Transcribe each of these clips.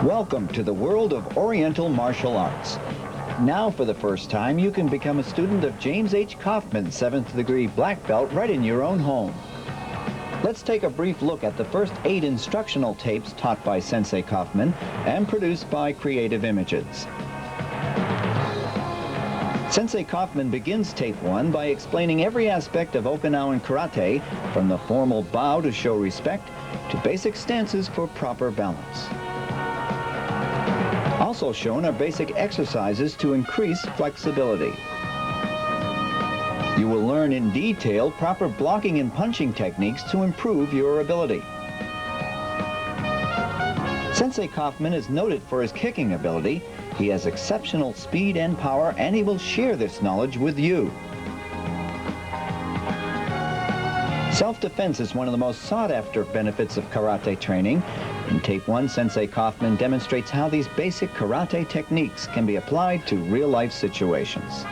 Welcome to the world of Oriental martial arts. Now, for the first time, you can become a student of James H. Coffman, 7th degree black belt, right in your own home. Let's take a brief look at the first 8 instructional tapes taught by Sensei Coffman and produced by Creative Images. Sensei Coffman begins tape 1 by explaining every aspect of Okinawan karate, from the formal bow to show respect to basic stances for proper balance. Also shown are basic exercises to increase flexibility. You will learn in detail proper blocking and punching techniques to improve your ability. Sensei Coffman is noted for his kicking ability. He has exceptional speed and power, and he will share this knowledge with you. Self-defense is one of the most sought-after benefits of karate training. In tape 1, Sensei Coffman demonstrates how these basic karate techniques can be applied to real-life situations.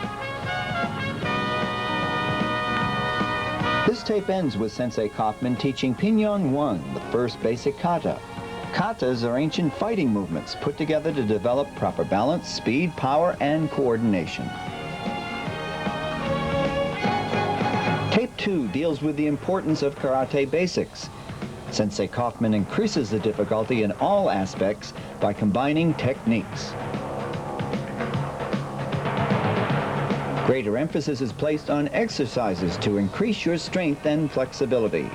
This tape ends with Sensei Coffman teaching Pinyon 1, the first basic kata. Katas are ancient fighting movements put together to develop proper balance, speed, power, and coordination. Tape 2 deals with the importance of karate basics. Sensei Coffman increases the difficulty in all aspects by combining techniques. Greater emphasis is placed on exercises to increase your strength and flexibility.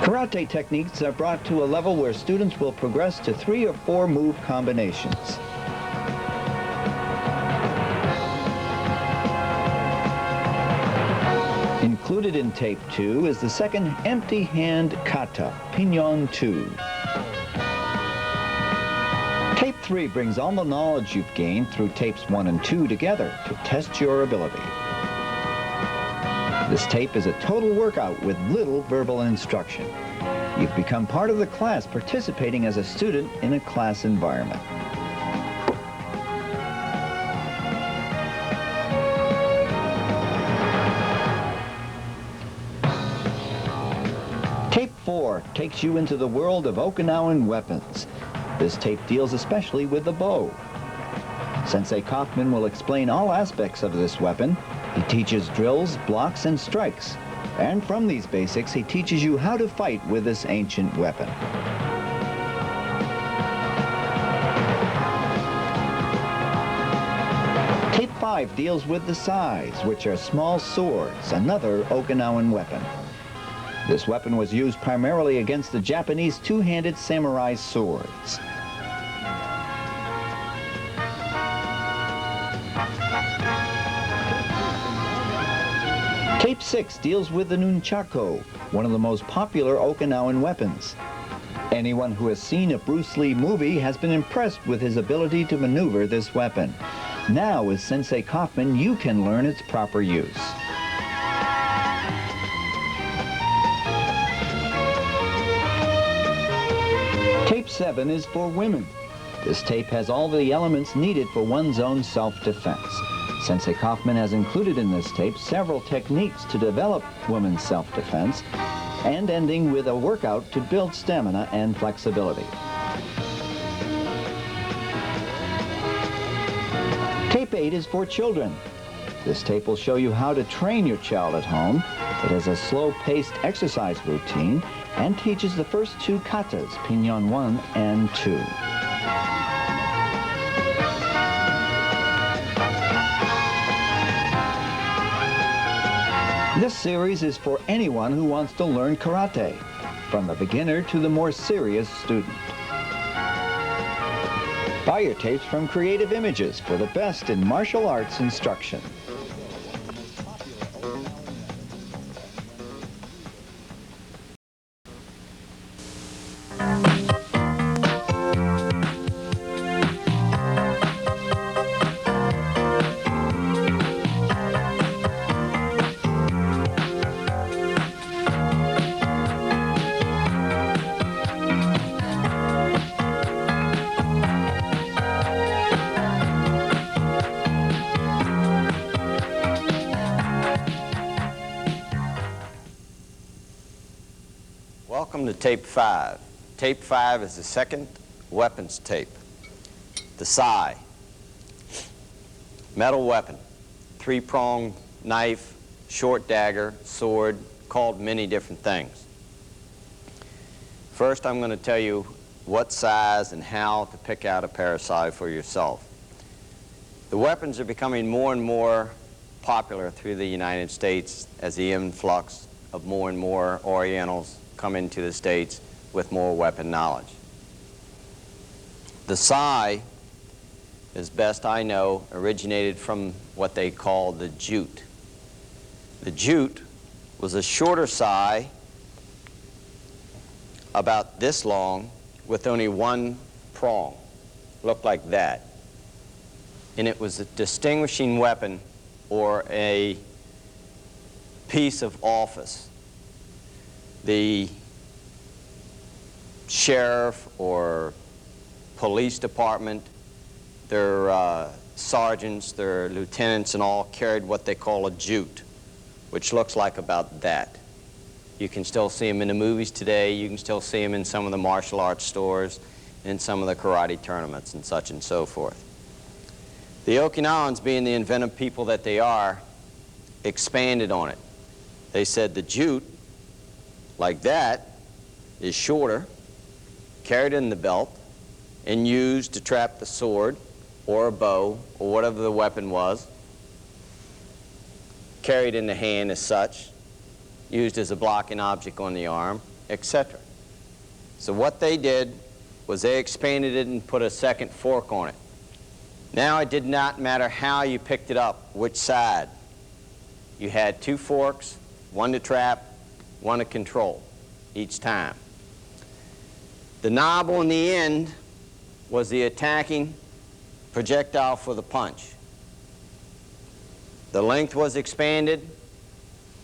Karate techniques are brought to a level where students will progress to 3 or 4 move combinations. Included in tape 2 is the second empty hand kata, Pinyon 2. Tape 3 brings all the knowledge you've gained through tapes 1 and 2 together to test your ability. This tape is a total workout with little verbal instruction. You've become part of the class, participating as a student in a class environment. Tape 4 takes you into the world of Okinawan weapons. This tape deals especially with the bow. Sensei Coffman will explain all aspects of this weapon. He teaches drills, blocks, and strikes. And from these basics, he teaches you how to fight with this ancient weapon. Tape 5 deals with the sais, which are small swords, another Okinawan weapon. This weapon was used primarily against the Japanese two-handed samurai swords. Tape 6 deals with the nunchako, one of the most popular Okinawan weapons. Anyone who has seen a Bruce Lee movie has been impressed with his ability to maneuver this weapon. Now, with Sensei Coffman, you can learn its proper use. Tape 7 is for women. This tape has all the elements needed for one's own self-defense. Sensei Coffman has included in this tape several techniques to develop women's self-defense, and ending with a workout to build stamina and flexibility. Tape 8 is for children. This tape will show you how to train your child at home. It has a slow-paced exercise routine and teaches the first 2 katas, Pinyon 1 and 2. This series is for anyone who wants to learn karate, from the beginner to the more serious student. Buy your tapes from Creative Images for the best in martial arts instruction. Welcome to tape 5. Tape 5 is the second weapons tape. The sai. Metal weapon. 3-pronged knife, short dagger, sword, called many different things. First, I'm going to tell you what size and how to pick out a pair of sai for yourself. The weapons are becoming more and more popular through the United States as the influx of more and more Orientals come into the States with more weapon knowledge. The sai, as best I know, originated from what they call the jute. The jute was a shorter sai, about this long, with only one prong, looked like that. And it was a distinguishing weapon or a piece of office. The sheriff or police department, their sergeants, their lieutenants and all carried what they call a jute, which looks like about that. You can still see them in the movies today. You can still see them in some of the martial arts stores, in some of the karate tournaments and such and so forth. The Okinawans, being the inventive people that they are, expanded on it. They said the jute, like that, is shorter, carried in the belt, and used to trap the sword or a bow or whatever the weapon was, carried in the hand as such, used as a blocking object on the arm, etc. So what they did was they expanded it and put a second fork on it. Now it did not matter how you picked it up, which side. You had 2 forks, one to trap, one to control each time. The knob on the end was the attacking projectile for the punch. The length was expanded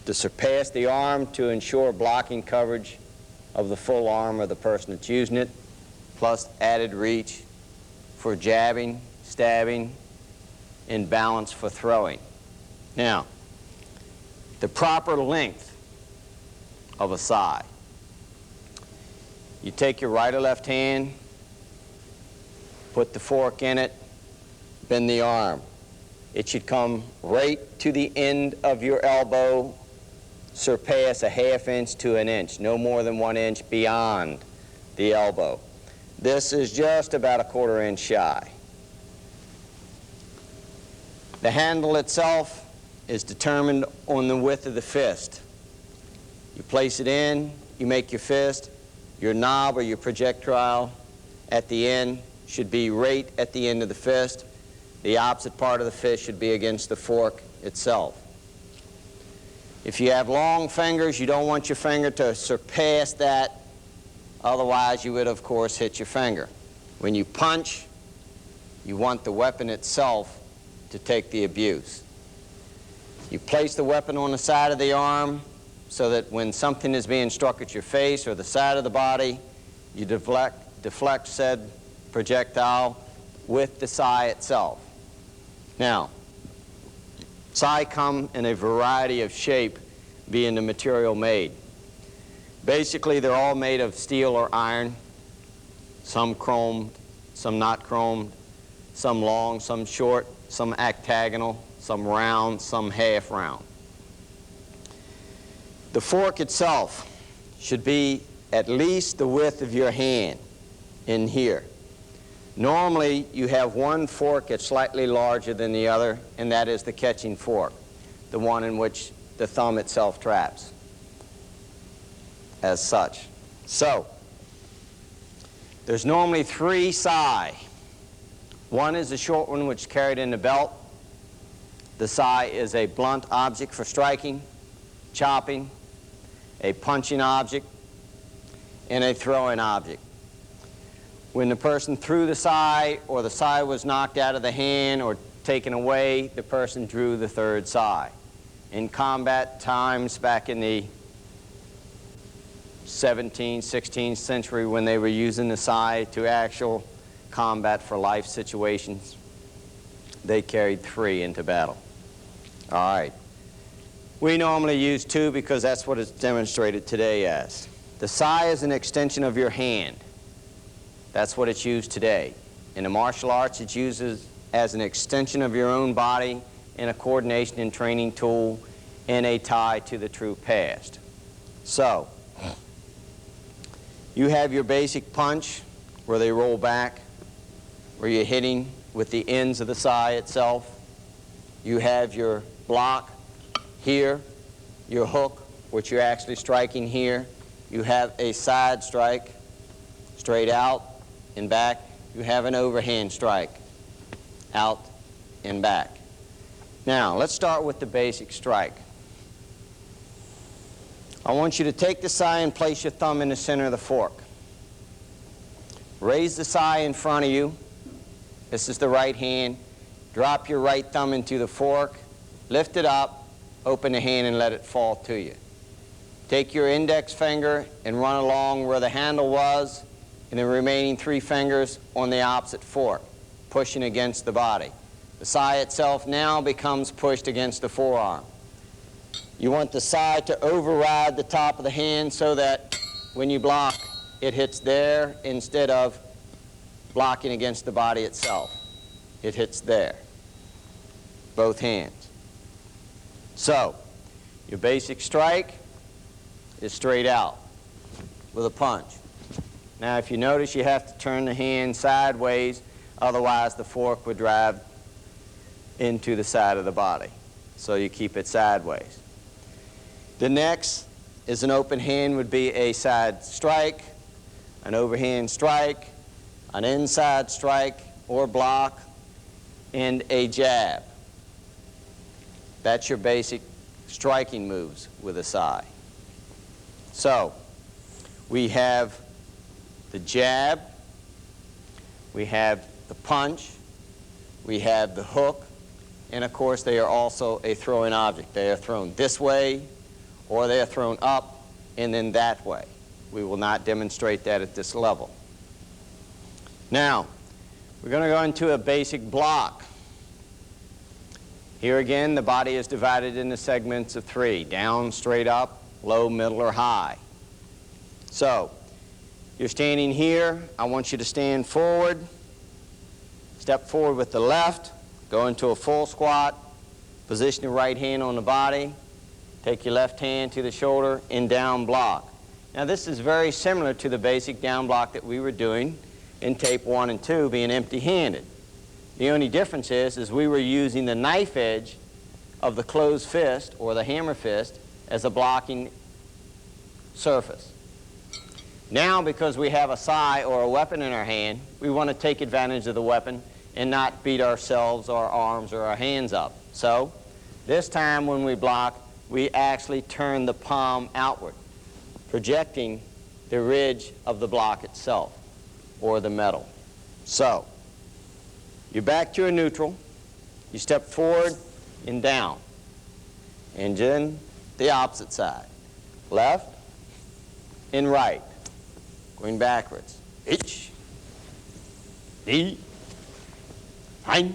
to surpass the arm to ensure blocking coverage of the full arm of the person that's using it, plus added reach for jabbing, stabbing, and balance for throwing. Now, the proper length of a sai. You take your right or left hand, put the fork in it, bend the arm. It should come right to the end of your elbow, surpass a ½ inch to an inch, no more than 1 inch beyond the elbow. This is just about a ¼ inch shy. The handle itself is determined on the width of the fist. You place it in, you make your fist, your knob or your projectile at the end should be right at the end of the fist. The opposite part of the fist should be against the fork itself. If you have long fingers, you don't want your finger to surpass that, otherwise you would, of course, hit your finger. When you punch, you want the weapon itself to take the abuse. You place the weapon on the side of the arm so that when something is being struck at your face or the side of the body, you deflect said projectile with the sai itself. Now, sai come in a variety of shape, being the material made. Basically, they're all made of steel or iron, some chromed, some not chromed, some long, some short, some octagonal, some round, some half round. The fork itself should be at least the width of your hand in here. Normally, you have one fork that's slightly larger than the other, and that is the catching fork, the one in which the thumb itself traps, as such. So, there's normally 3 sai. One is the short one, which is carried in the belt. The sai is a blunt object for striking, chopping, a punching object, and a throwing object. When the person threw the sai or the sai was knocked out of the hand or taken away, the person drew the 3rd sai. In combat times back in the 17th, 16th century, when they were using the sai to actual combat for life situations, they carried 3 into battle. All right. We normally use 2 because that's what it's demonstrated today as. The sai is an extension of your hand. That's what it's used today. In the martial arts, it's used as an extension of your own body and a coordination and training tool and a tie to the true past. So, you have your basic punch where they roll back, where you're hitting with the ends of the sai itself. You have your block here, your hook, which you're actually striking here. You have a side strike, straight out and back. You have an overhand strike, out and back. Now, let's start with the basic strike. I want you to take the sai and place your thumb in the center of the fork. Raise the sai in front of you. This is the right hand. Drop your right thumb into the fork. Lift it up. Open the hand and let it fall to you. Take your index finger and run along where the handle was and the remaining 3 fingers on the opposite fork, pushing against the body. The sai itself now becomes pushed against the forearm. You want the sai to override the top of the hand so that when you block, it hits there instead of blocking against the body itself. It hits there. Both hands. So, your basic strike is straight out with a punch. Now, if you notice, you have to turn the hand sideways, otherwise the fork would drive into the side of the body. So you keep it sideways. The next is an open hand would be a side strike, an overhand strike, an inside strike or block, and a jab. That's your basic striking moves with a sai. So, we have the jab, we have the punch, we have the hook, and of course they are also a throwing object. They are thrown this way, or they are thrown up and then that way. We will not demonstrate that at this level. Now, we're going to go into a basic block. Here again, the body is divided into segments of 3, down, straight up, low, middle, or high. So, you're standing here. I want you to stand forward. Step forward with the left. Go into a full squat. Position your right hand on the body. Take your left hand to the shoulder and down block. Now, this is very similar to the basic down block that we were doing in tape 1 and 2, being empty-handed. The only difference is we were using the knife edge of the closed fist or the hammer fist as a blocking surface. Now, because we have a sai or a weapon in our hand, we want to take advantage of the weapon and not beat ourselves, our arms, or our hands up. So, this time when we block, we actually turn the palm outward, projecting the ridge of the block itself or the metal. So, you're back to a neutral. You step forward and down. And then the opposite side. Left and right. Going backwards. Ich, die, ein,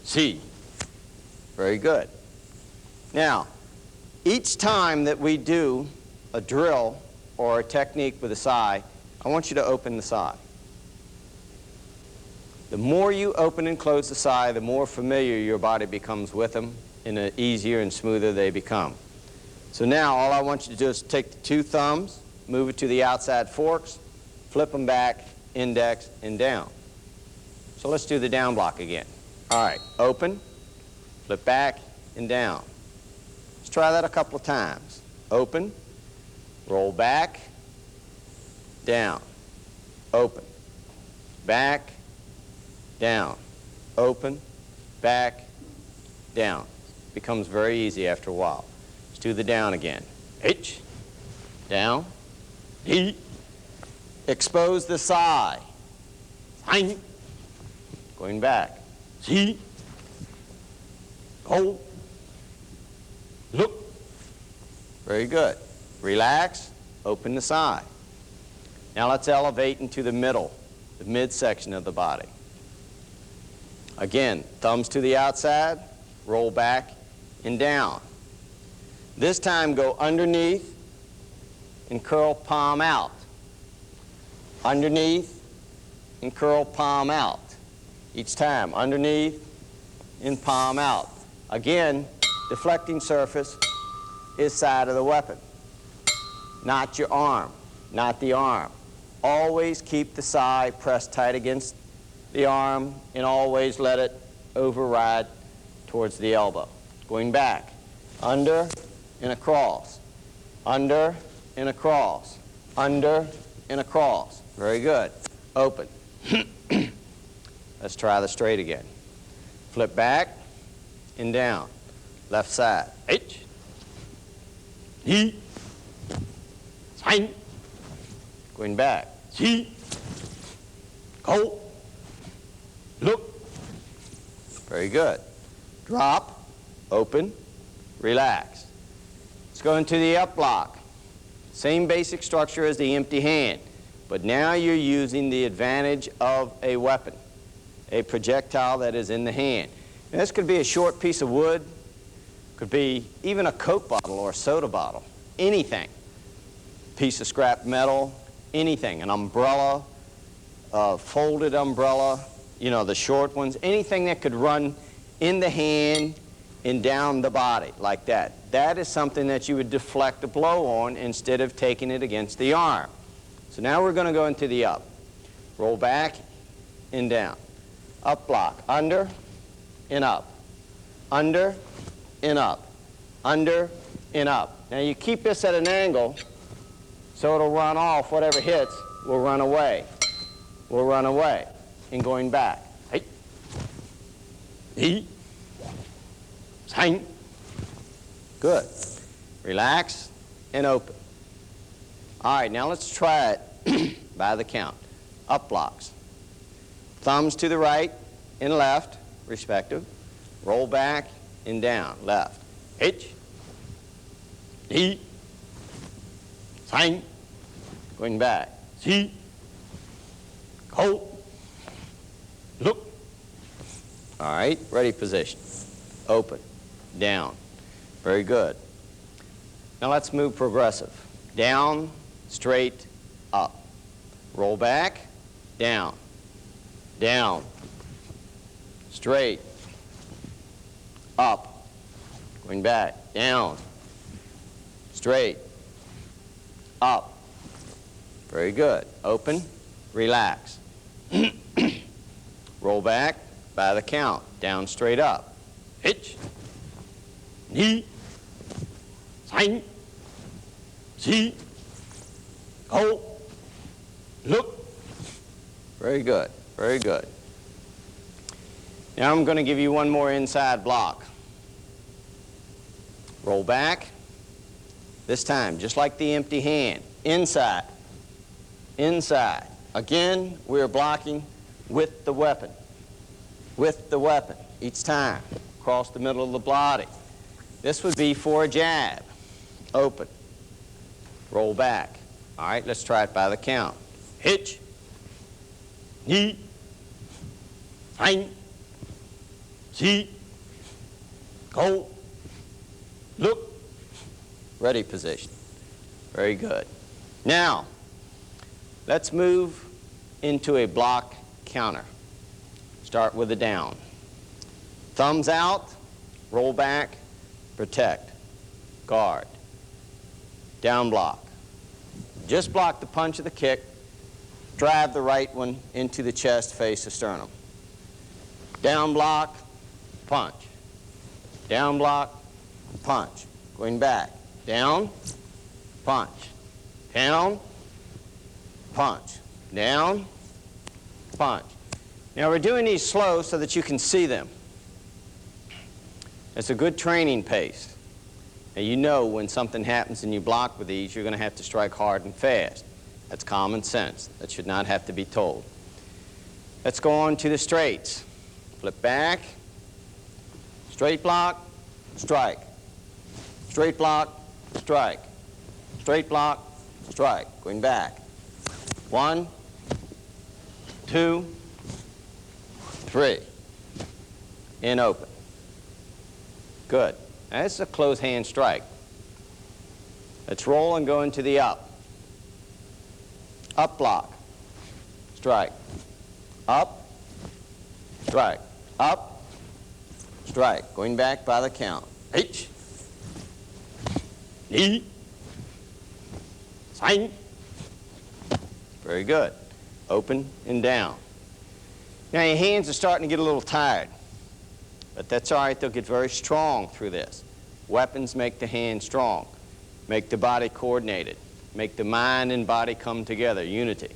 sie. Very good. Now, each time that we do a drill or a technique with a sai, I want you to open the sai. The more you open and close the sai, the more familiar your body becomes with them, and the easier and smoother they become. So now all I want you to do is take the 2 thumbs, move it to the outside forks, flip them back, index, and down. So let's do the down block again. All right, open, flip back, and down. Let's try that a couple of times. Open, roll back, down, open, back, down, open, back, down. Becomes very easy after a while. Let's do the down again. H, down, D, expose the sai. Hein, going back. Si, hold, look. Very good. Relax, open the sai. Now let's elevate into the middle, the midsection of the body. Again, thumbs to the outside, roll back and down. This time go underneath and curl palm out. Underneath and curl palm out. Each time, underneath and palm out. Again, deflecting surface is side of the weapon, not your arm, not the arm. Always keep the side pressed tight against the arm and always let it override towards the elbow. Going back, under and across, under and across, under and across. Very good. Open. Let's try the straight again. Flip back and down. Left side. H. He. Sign. Going back. See. Go. Look. Very good. Drop. Open. Relax. Let's go into the up block. Same basic structure as the empty hand, but now you're using the advantage of a weapon, a projectile that is in the hand. And this could be a short piece of wood, could be even a Coke bottle or a soda bottle, anything. Piece of scrap metal, anything, an umbrella, a folded umbrella, you know, the short ones, anything that could run in the hand and down the body like that. That is something that you would deflect a blow on instead of taking it against the arm. So now we're going to go into the up. Roll back and down. Up block. Under and up. Under and up. Under and up. Now you keep this at an angle so it'll run off. Whatever hits will run away. Will run away. And going back. Hey. He. Hang. Good. Relax and open. All right, now let's try it by the count. Up blocks. Thumbs to the right and left, respective. Roll back and down, left. H. D. Hang. Going back. See. Go. Look. All right, ready position. Open. Down. Very good. Now let's move progressive. Down, straight, up. Roll back, down, down, straight, up. Going back, down, straight, up. Very good. Open, relax. Roll back by the count. Down, straight, up. Hitch. Knee. Sign. See. Go. Look. Very good. Very good. Now I'm going to give you one more inside block. Roll back. This time, just like the empty hand. Inside. Inside. Again, we're blocking with the weapon. With the weapon. Each time. Across the middle of the body. This would be for a jab. Open. Roll back. All right, let's try it by the count. Hitch. Knee. Hang. See. Go. Look. Ready position. Very good. Now, let's move into a block counter. Start with a down. Thumbs out. Roll back. Protect, guard, down block. Just block the punch of the kick, drive the right one into the chest, face the sternum. Down block, punch. Down block, punch. Going back, down, punch. Down, punch. Down, punch. Now we're doing these slow so that you can see them. It's a good training pace. And you know when something happens and you block with these, you're going to have to strike hard and fast. That's common sense. That should not have to be told. Let's go on to the straights. Flip back. Straight block, strike. Straight block, strike. Straight block, strike. Going back. 1, 2, 3. And open. Good. Now, this is a close hand strike. Let's roll and go into the up. Up block. Strike. Up. Strike. Up. Strike. Going back by the count. H. Knee. Sign. Very good. Open and down. Now your hands are starting to get a little tired, but that's all right. They'll get very strong through this. Weapons make the hand strong, make the body coordinated, make the mind and body come together, unity.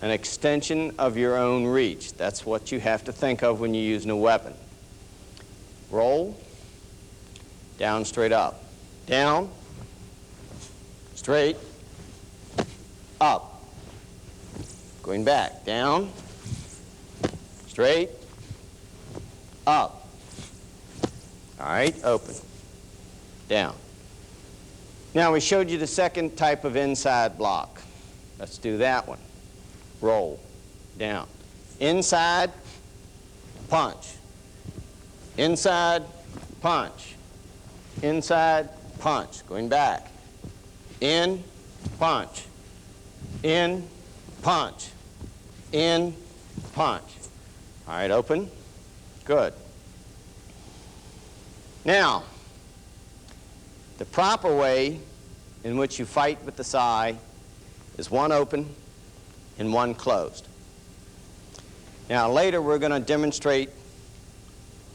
An extension of your own reach. That's what you have to think of when you're using a weapon. Roll, down, straight, up. Down, straight, up. Going back, down, straight, up. All right, open, down. Now we showed you the second type of inside block. Let's do that one. Roll, down. Inside, punch. Inside, punch. Inside, punch. Going back. In, punch. In, punch. In, punch. All right, open. Good. Now, the proper way in which you fight with the sai is one open and one closed. Now, later we're going to demonstrate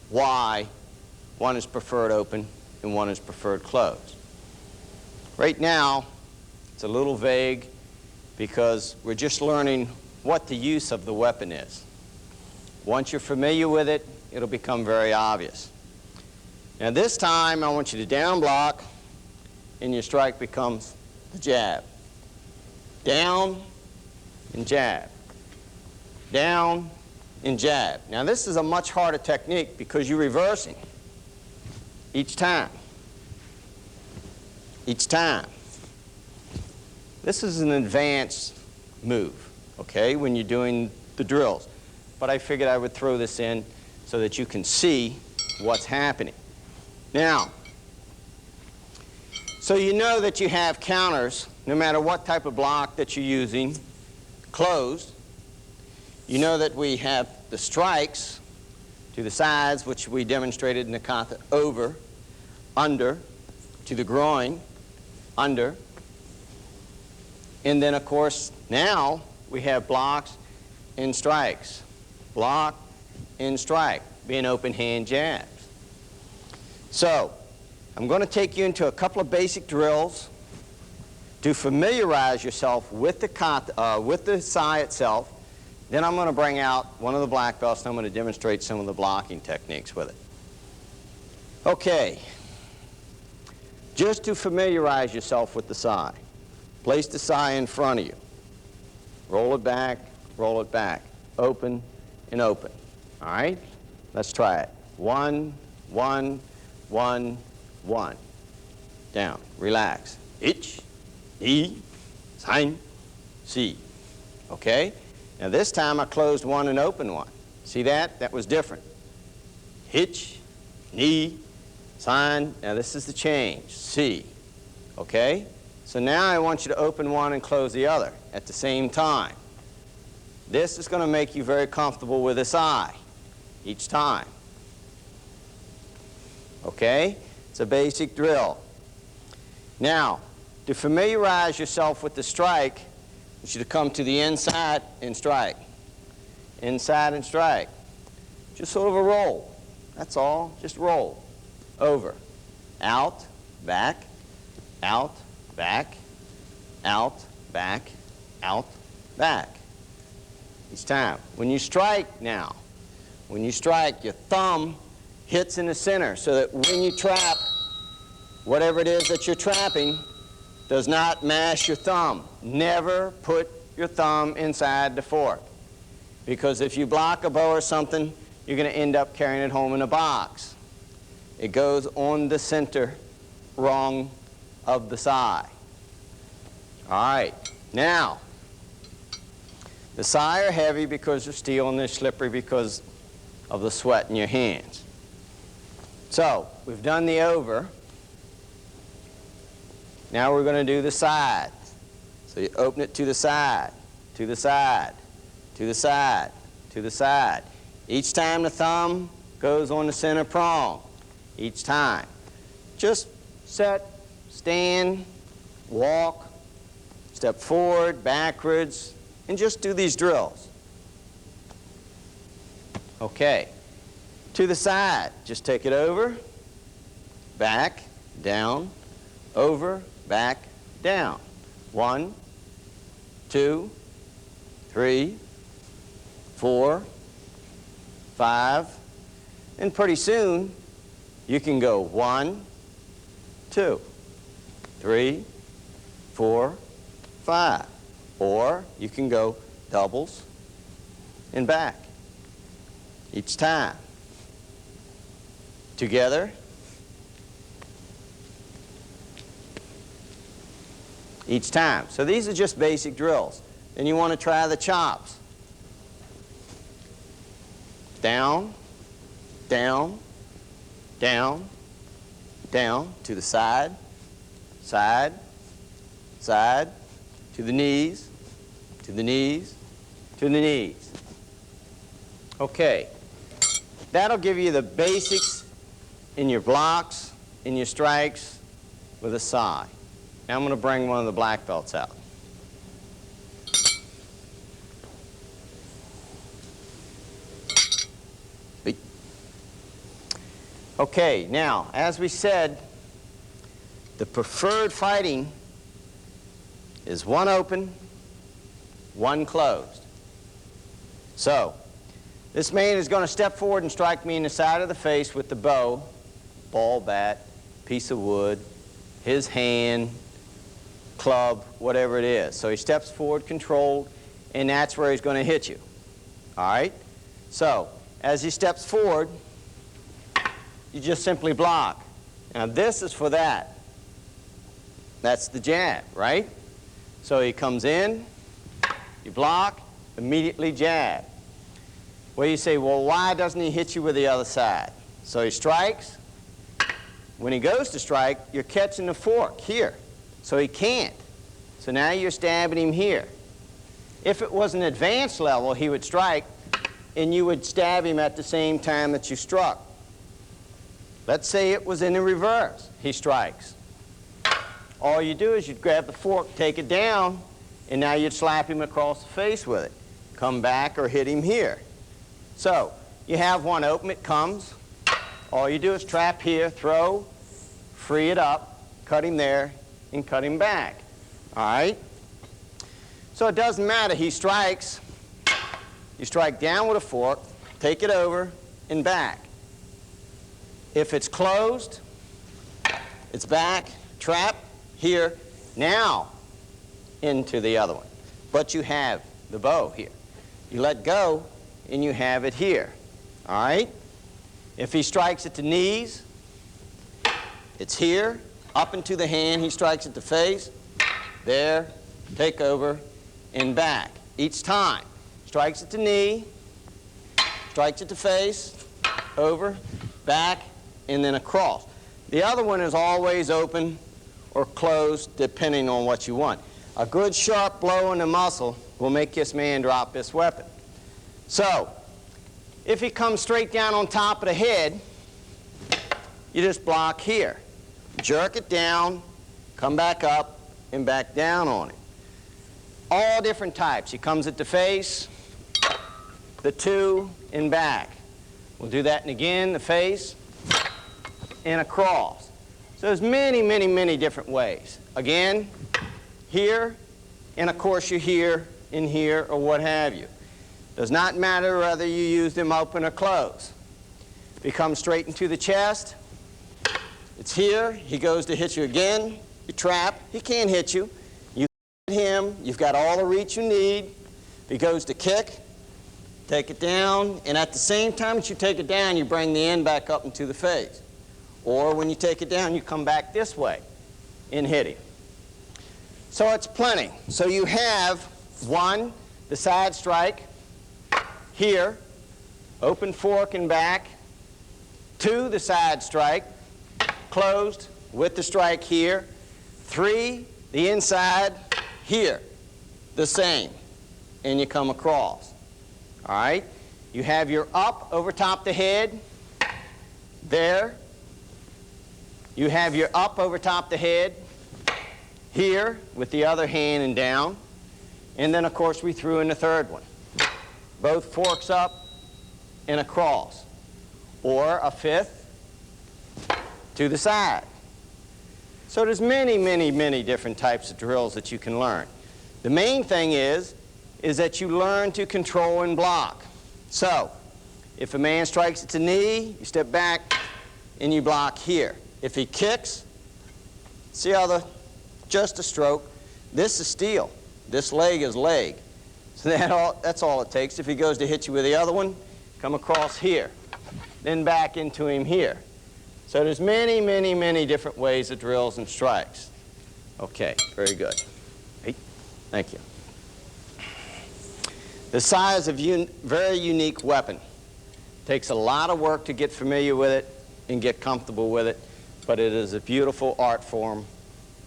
why one is preferred open and one is preferred closed. Right now, it's a little vague because we're just learning what the use of the weapon is. Once you're familiar with it, it'll become very obvious. Now this time, I want you to down block, and your strike becomes the jab. Down and jab. Down and jab. Now this is a much harder technique because you're reversing each time. Each time. This is an advanced move, okay, when you're doing the drills. But I figured I would throw this in so that you can see what's happening. Now, so you know that you have counters, no matter what type of block that you're using, closed. You know that we have the strikes to the sides, which we demonstrated in the kata, over, under, to the groin, under. And then, of course, now we have blocks and strikes. Block and strike, being open hand jabs. So, I'm going to take you into a couple of basic drills to familiarize yourself with the kata, with the sai itself. Then I'm going to bring out one of the black belts and I'm going to demonstrate some of the blocking techniques with it. Okay. Just to familiarize yourself with the sai, place the sai in front of you. Roll it back, open and open. All right? Let's try it. 1, 1, 1, 1. Down. Relax. Ich, ni, san, si. Okay? Now this time I closed one and opened one. See that? That was different. Hitch, ni, san. Now this is the change. Si. Okay? So now I want you to open one and close the other at the same time. This is going to make you very comfortable with this eye each time. Okay? It's a basic drill. Now, to familiarize yourself with the strike, I want you to come to the inside and strike. Inside and strike. Just sort of a roll. That's all. Just roll. Over. Out, back, out, back, out, back, out, back. Each time. When you strike now, when you strike, your thumb hits in the center so that when you trap, whatever it is that you're trapping does not mash your thumb. Never put your thumb inside the fork. Because if you block a bow or something, you're going to end up carrying it home in a box. It goes on the center rung of the sai. All right. Now, the sai are heavy because they're steel and they're slippery because of the sweat in your hands. So, we've done the over. Now we're going to do the side. So you open it to the side. to the side, to the side, to the side. Each time the thumb goes on the center prong. Each time. Just set, stand, walk, step forward, backwards, and just do these drills. Okay. To the side. Just take it over, back, down, over, back, down. 1, 2, 3, 4, 5, and pretty soon you can go 1, 2, 3, 4, 5. Or you can go doubles and back each time. Together. Each time. So these are just basic drills. Then you want to try the chops. Down, down, down, down, to the side, side, side, to the knees, to the knees, to the knees. Okay. That'll give you the basics in your blocks, in your strikes, with a sigh. Now I'm going to bring one of the black belts out. Okay, now, as we said, the preferred fighting is one open, one closed. So, this man is going to step forward and strike me in the side of the face with the bow, ball, bat, piece of wood, his hand, club, whatever it is. So he steps forward, controlled, and that's where he's going to hit you. All right? So, as he steps forward, you just simply block. Now this is for that. That's the jab, right? So he comes in, you block, immediately jab. Well, you say, well, why doesn't he hit you with the other side? So he strikes. When he goes to strike, you're catching the fork here. So he can't. So now you're stabbing him here. If it was an advanced level, he would strike, and you would stab him at the same time that you struck. Let's say it was in the reverse. He strikes. All you do is you'd grab the fork, take it down, and now you'd slap him across the face with it. Come back or hit him here. So you have one open, it comes. All you do is trap here, throw, free it up, cut him there, and cut him back. All right? So it doesn't matter. He strikes. You strike down with a fork, take it over, and back. If it's closed, it's back, trap, here, now into the other one. But you have the bow here. You let go, and you have it here. All right? If he strikes at the knees, it's here, up into the hand. He strikes at the face, there, take over, and back. Each time. Strikes at the knee, strikes at the face, over, back, and then across. The other one is always open or closed, depending on what you want. A good sharp blow in the muscle will make this man drop this weapon. So, if he comes straight down on top of the head, you just block here. Jerk it down, come back up, and back down on it. All different types. He comes at the face, the two, and back. We'll do that again, the face, and across. So there's many, many, many different ways. Again, here, and of course you're here, in here, or what have you. Does not matter whether you use them open or closed. If he comes straight into the chest, it's here, he goes to hit you again, you trap, he can't hit you. You hit him, you've got all the reach you need. If he goes to kick, take it down, and at the same time that you take it down, you bring the end back up into the face. Or when you take it down, you come back this way and hit him. So it's plenty. So you have one, the side strike, here, open fork and back. Two, the side strike, closed with the strike here. Three, the inside, here, the same. and you come across. All right? You have your up over top the head, there. You have your up over top the head, here, with the other hand and down. And then, of course, we threw in the third one. Both forks up and across. Or a fifth to the side. So there's many, many, many different types of drills that you can learn. The main thing is that you learn to control and block. So, if a man strikes at the knee, you step back and you block here. If he kicks, see how just a stroke. This is steel. This leg is leg. So that's all it takes. If he goes to hit you with the other one, come across here. Then back into him here. So there's many, many, many different ways of drills and strikes. Okay, very good. Hey, thank you. The size of a very unique weapon. Takes a lot of work to get familiar with it and get comfortable with it, but it is a beautiful art form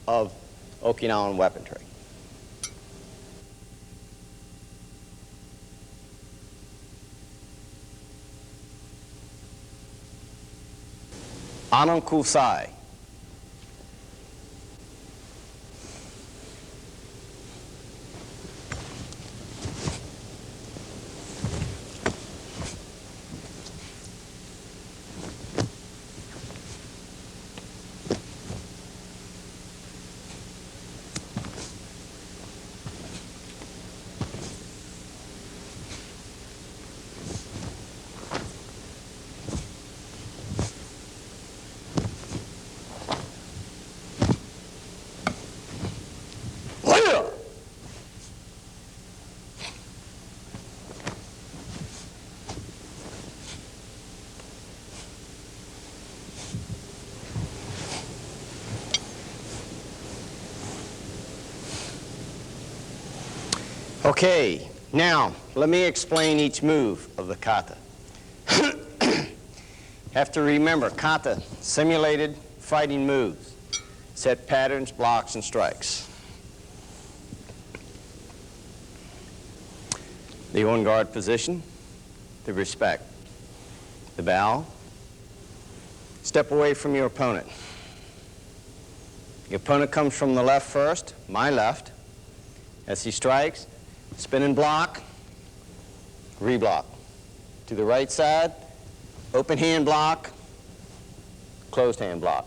of Okinawan weaponry. Anonkusai. Okay, now let me explain each move of the kata. Have to remember, kata, simulated fighting moves, set patterns, blocks, and strikes. The on-guard position, the respect, the bow, step away from your opponent. Your opponent comes from the left first, my left, as he strikes. Spin and block, reblock. To the right side, open hand block, closed hand block.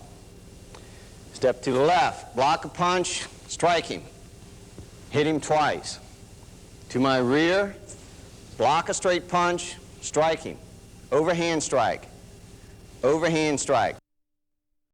Step to the left, block a punch, strike him. Hit him twice. To my rear, block a straight punch, strike him. Overhand strike. Overhand strike.